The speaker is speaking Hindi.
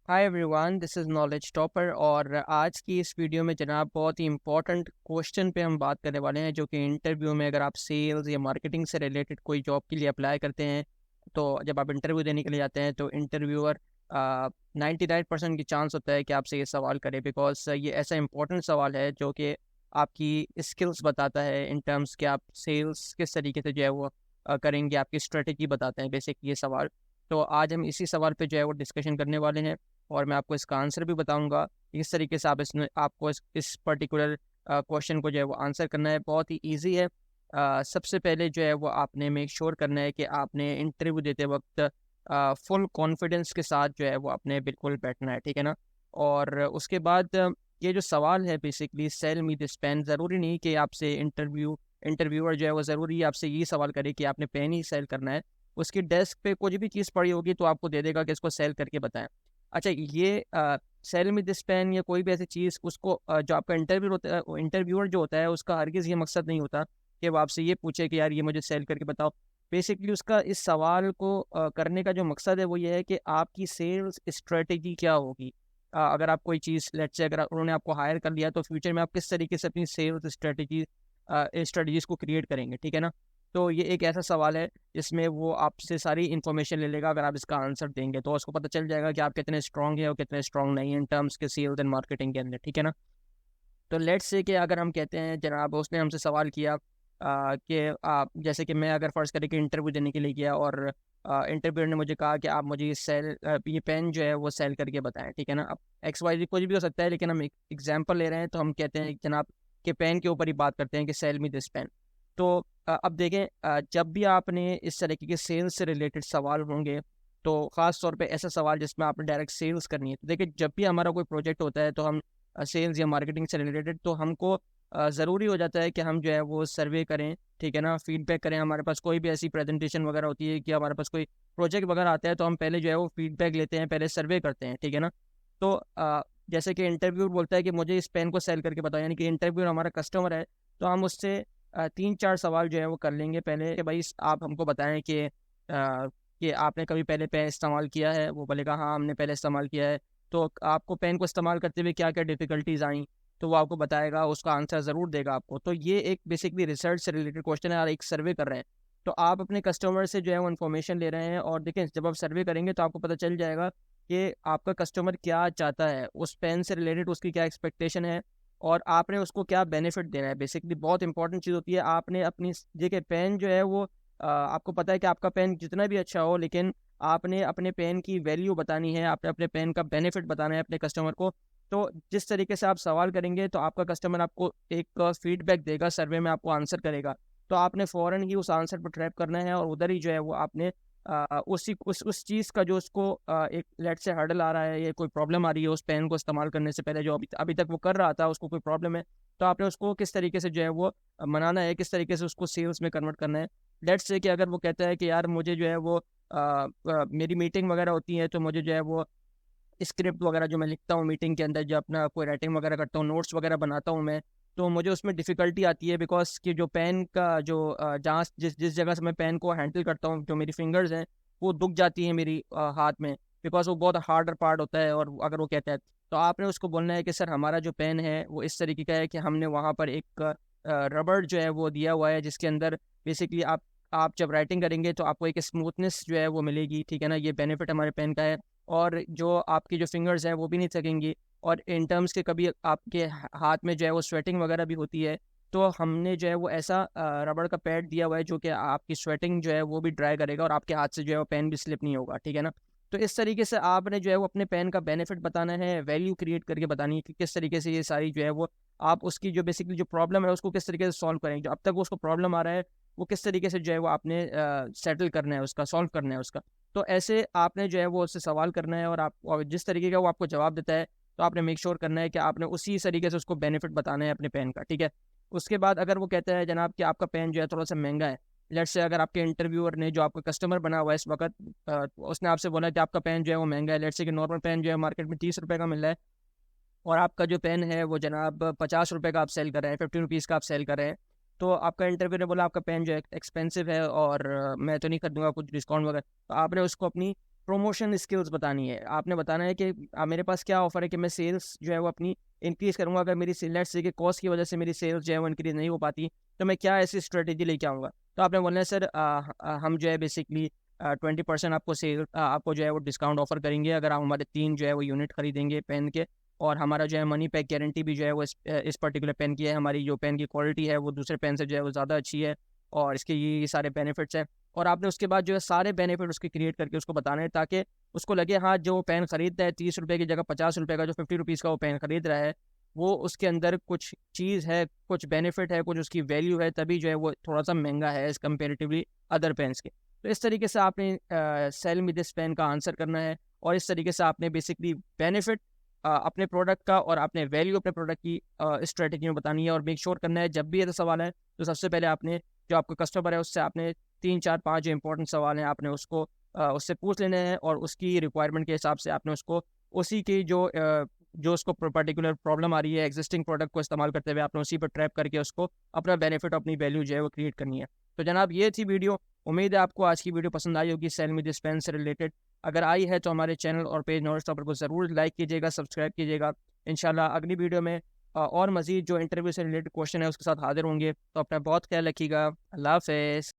Hi everyone, this is knowledge topper. और आज की इस वीडियो में जनाब बहुत ही इंपॉर्टेंट क्वेश्चन पे हम बात करने वाले हैं, जो कि इंटरव्यू में अगर आप सेल्स या मार्केटिंग से रिलेटेड कोई जॉब के लिए अप्लाई करते हैं, तो जब आप इंटरव्यू देने के लिए जाते हैं तो इंटरव्यूअर 99% की चांस होता है कि आपसे ये सवाल करे, बिकॉज ये ऐसा इंपॉर्टेंट सवाल है जो कि आपकी स्किल्स बताता है इन टर्म्स कि आप सेल्स किस तरीके से जो है वो करेंगे, आपकी स्ट्रेटेजी बताते हैं बेसिक ये सवाल। तो आज हम इसी सवाल पे जो है वो डिस्कशन करने वाले हैं और मैं आपको इसका आंसर भी बताऊंगा। इस तरीके से आप इसमें आपको इस पर्टिकुलर क्वेश्चन को जो है वो आंसर करना है। बहुत ही इजी है। सबसे पहले जो है वो आपने मेक श्योर करना है कि आपने इंटरव्यू देते वक्त फुल कॉन्फिडेंस के साथ जो है वो आपने बिल्कुल बैठना है, ठीक है ना। और उसके बाद ये जो सवाल है basically sell me this pen, ज़रूरी नहीं कि आपसे इंटरव्यूअर जो है वो ज़रूरी आपसे ये सवाल करे कि आपने पेन ही सेल करना है। उसकी डेस्क पे कुछ भी चीज़ पड़ी होगी तो आपको दे देगा कि इसको सेल करके बताएं। अच्छा, ये सेल में दिस पेन या कोई भी ऐसी चीज़ उसको जो आपका इंटरव्यू होता है, इंटरव्यूअर जो होता है उसका हरगिज़ ये मकसद नहीं होता कि वो आपसे ये पूछे कि यार ये मुझे सेल करके बताओ। बेसिकली उसका इस सवाल को करने का जो मकसद है वो ये है कि आपकी सेल्स स्ट्रेटेजी क्या होगी। अगर आप कोई चीज़ लेट्स से अगर उन्होंने आपको हायर कर लिया तो फ्यूचर में आप किस तरीके से अपनी सेल्स स्ट्रेटजीज को क्रिएट करेंगे, ठीक है ना। तो ये एक ऐसा सवाल है जिसमें वो आपसे सारी इन्फॉर्मेशन ले लेगा। अगर आप इसका आंसर देंगे तो उसको पता चल जाएगा कि आप कितने स्ट्रांग हैं और कितने स्ट्रांग नहीं हैं इन टर्म्स के सेल्स एंड मार्केटिंग के अंदर, ठीक है ना। तो लेट्स से कि अगर हम कहते हैं जनाब उसने हमसे सवाल किया कि आप जैसे कि मैं अगर फ़र्ज़ करें कि इंटरव्यू देने के लिए गया और इंटरव्यूअर ने मुझे कहा कि आप मुझे ये पेन जो है वो सेल करके बताएं, ठीक है ना। अब एक्स वाई जी कुछ भी हो सकता है, लेकिन हम एक एग्जाम्पल ले रहे हैं तो हम कहते हैं जनाब के पेन के ऊपर ही बात करते हैं कि सेल मी दिस पेन। तो अब देखें, जब भी आपने इस तरीके के सेल्स से रिलेटेड सवाल होंगे तो ख़ास तौर पे ऐसा सवाल जिसमें आपने डायरेक्ट सेल्स करनी है, तो देखिए जब भी हमारा कोई प्रोजेक्ट होता है तो हम सेल्स या मार्केटिंग से रिलेटेड तो हमको ज़रूरी हो जाता है कि हम जो है वो सर्वे करें, ठीक है ना, फीडबैक करें। हमारे पास कोई भी ऐसी प्रेजेंटेशन वगैरह होती है कि हमारे पास कोई प्रोजेक्ट वगैरह आता है तो हम पहले जो है वो फीडबैक लेते हैं, पहले सर्वे करते हैं, ठीक है ना। तो जैसे कि इंटरव्यू बोलता है कि मुझे इस पेन को सेल करके बताओ, यानी कि इंटरव्यू हमारा कस्टमर है, तो हम उससे 3-4 सवाल जो है वो कर लेंगे पहले कि भाई आप हमको बताएं कि आपने कभी पहले पेन इस्तेमाल किया है। वो बोलेगा हाँ हमने पहले इस्तेमाल किया है। तो आपको पेन को इस्तेमाल करते हुए क्या क्या डिफ़िकल्टीज आई, तो वो आपको बताएगा, उसका आंसर ज़रूर देगा आपको। तो ये एक बेसिकली रिसर्च से रिलेटेड क्वेश्चन है और एक सर्वे कर रहे हैं। तो आप अपने कस्टमर से जो है वो इन्फॉर्मेशन ले रहे हैं और देखें जब आप सर्वे करेंगे तो आपको पता चल जाएगा कि आपका कस्टमर क्या चाहता है, उस पेन से रिलेटेड उसकी क्या एक्सपेक्टेशन है और आपने उसको क्या बेनिफिट देना है। बेसिकली बहुत इंपॉर्टेंट चीज़ होती है, आपने अपनी देखिए पेन जो है वो आपको पता है कि आपका पेन जितना भी अच्छा हो, लेकिन आपने अपने पेन की वैल्यू बतानी है, आपने अपने पेन का बेनिफिट बताना है अपने कस्टमर को। तो जिस तरीके से आप सवाल करेंगे तो आपका कस्टमर आपको एक फीडबैक देगा, सर्वे में आपको आंसर करेगा। तो आपने फ़ौरन ही उस आंसर पर ट्रैप करना है और उधर ही जो है वो आपने उस चीज़ का जो उसको एक लेट से हर्डल आ रहा है या कोई प्रॉब्लम आ रही है उस पेन को इस्तेमाल करने से पहले, जो अभी अभी तक वो कर रहा था उसको कोई प्रॉब्लम है, तो आपने उसको किस तरीके से जो है वो मनाना है, किस तरीके से उसको सेल्स में कन्वर्ट करना है। लेट्स से कि अगर वो कहता है कि यार मुझे जो है वो मेरी मीटिंग वगैरह होती है तो मुझे जो है वो स्क्रिप्ट वगैरह जो मैं लिखता हूँ मीटिंग के अंदर, जो अपना कोई राइटिंग वगैरह करता हूँ, नोट्स वगैरह बनाता हूँ मैं, तो मुझे उसमें डिफ़िकल्टी आती है बिकॉज कि जो पेन का जो जहाँ जिस जिस जगह से मैं पेन को हैंडल करता हूँ, जो मेरी फिंगर्स हैं वो दुख जाती हैं मेरी हाथ में, बिकॉज वो बहुत हार्डर पार्ट होता है। और अगर वो कहता है तो आपने उसको बोलना है कि सर हमारा जो पेन है वो इस तरीके का है कि हमने वहाँ पर एक रबड़ जो है वो दिया हुआ है जिसके अंदर बेसिकली आप जब राइटिंग करेंगे तो आपको एक स्मूथनेस जो है वो मिलेगी, ठीक है ना। ये बेनिफिट हमारे पेन का है। और जो आपकी जो फिंगर्स हैं वो भी नहीं थकेंगी। और इन टर्म्स के कभी आपके हाथ में जो है वो स्वेटिंग वगैरह भी होती है, तो हमने जो है वो ऐसा रबड़ का पैड दिया हुआ है जो कि आपकी स्वेटिंग जो है वो भी ड्राई करेगा और आपके हाथ से जो है वो पेन भी स्लिप नहीं होगा, ठीक है ना। तो इस तरीके से आपने जो है वो अपने पेन का बेनिफिट बताना है, वैल्यू क्रिएट करके बतानी है कि किस तरीके से ये सारी जो है वो आप उसकी जो बेसिकली जो प्रॉब्लम है उसको किस तरीके से सॉल्व करेंगे, जो अब तक उसको प्रॉब्लम आ रहा है वो किस तरीके से जो है वो आपने सेटल करना है, उसका सॉल्व करना है उसका। तो ऐसे आपने जो है वो उससे सवाल करना है और जिस तरीके का वो आपको जवाब देता है तो आपने मेक श्योर करना है कि आपने उसी तरीके से उसको बेनिफिट बताना है अपने पेन का, ठीक है। उसके बाद अगर वो कहता है जनाब कि आपका पेन जो है थोड़ा सा महंगा है, लेट्स से अगर आपके इंटरव्यूअर ने जो आपका कस्टमर बना हुआ है इस वक्त उसने आपसे बोला कि आपका पेन जो है वो महंगा है, लेट्स से कि नॉर्मल पेन जो है मार्केट में 30 रुपये का मिल रहा है और आपका जो पेन है वो जनाब 50 रुपये का आप सेल कर रहे हैं, 50 रुपीज़ का आप सेल कर रहे हैं। तो आपका इंटरव्यू ने बोला आपका पेन जो है एक्सपेंसिव है और मैं तो नहीं खरीदूंगा, कुछ डिस्काउंट वगैरह। तो आपने उसको अपनी प्रमोशन स्किल्स बतानी है। आपने बताना है कि मेरे पास क्या ऑफर है कि मैं सेल्स जो है वो अपनी इंक्रीज़ करूँगा। अगर मेरी लेट्स से कि कॉस्ट की वजह से मेरी सेल्स जो है वो इंक्रीज़ नहीं हो पाती, तो मैं क्या ऐसी स्ट्रेटेजी लेके आऊँगा। तो आपने बोलना है सर हम जो है बेसिकली 20% आपको आपको जो है वो डिस्काउंट ऑफर करेंगे अगर आप हमारे 3 जो है वो यूनिट खरीदेंगे पेन के, और हमारा जो है मनी बैक गारंटी भी जो है वो इस पर्टिकुलर पेन की है। हमारी जो पेन की क्वालिटी है वो दूसरे पेन से जो है वो ज़्यादा अच्छी है, और इसके ये सारे बेनिफिट्स हैं। और आपने उसके बाद जो है सारे बेनिफिट उसके क्रिएट करके उसको बताना है, ताकि उसको लगे हाँ जो पेन खरीदता है 30 रुपये की जगह 50 रुपये का, जो 50 रुपीज़ का वो पेन खरीद रहा है, वो उसके अंदर कुछ चीज़ है, कुछ बेनिफिट है, कुछ उसकी वैल्यू है, तभी जो है वो थोड़ा सा महंगा है एज़ कम्पेरेटिवली अदर पेन्स के। तो इस तरीके से आपने सेल मी दिस पेन का आंसर करना है, और इस तरीके से आपने बेसिकली बेनिफिट अपने प्रोडक्ट का और आपने वैल्यू अपने प्रोडक्ट की स्ट्रेटेजी में बतानी है। और मेक श्योर करना है जब भी ये सवाल है तो सबसे पहले आपने जो आपका कस्टमर है उससे आपने 3 4 5 जो इंपॉर्टेंट सवाल हैं आपने उसको उससे पूछ लेने हैं, और उसकी रिक्वायरमेंट के हिसाब से आपने उसको उसी की जो उसको पर्टिकुलर प्रॉब्लम आ रही है एग्जिस्टिंग प्रोडक्ट को इस्तेमाल करते हुए आपने उसी पर ट्रैप करके उसको अपना बेनिफिट अपनी वैल्यू जो है वो क्रिएट करनी है। तो जनाब ये थी वीडियो। उम्मीद है आपको आज की वीडियो पसंद आई होगी सेल मी दिस पेन से रिलेटेड। अगर आई है तो हमारे चैनल और पेज नॉलेज टॉपर को ज़रूर लाइक कीजिएगा, सब्सक्राइब कीजिएगा। इंशाल्लाह अगली वीडियो में और मज़ीद जो इंटरव्यू से रिलेटेड क्वेश्चन है उसके साथ हाजिर होंगे। तो अपना बहुत ख्याल रखिएगा। अल्लाह हाफ़िज़।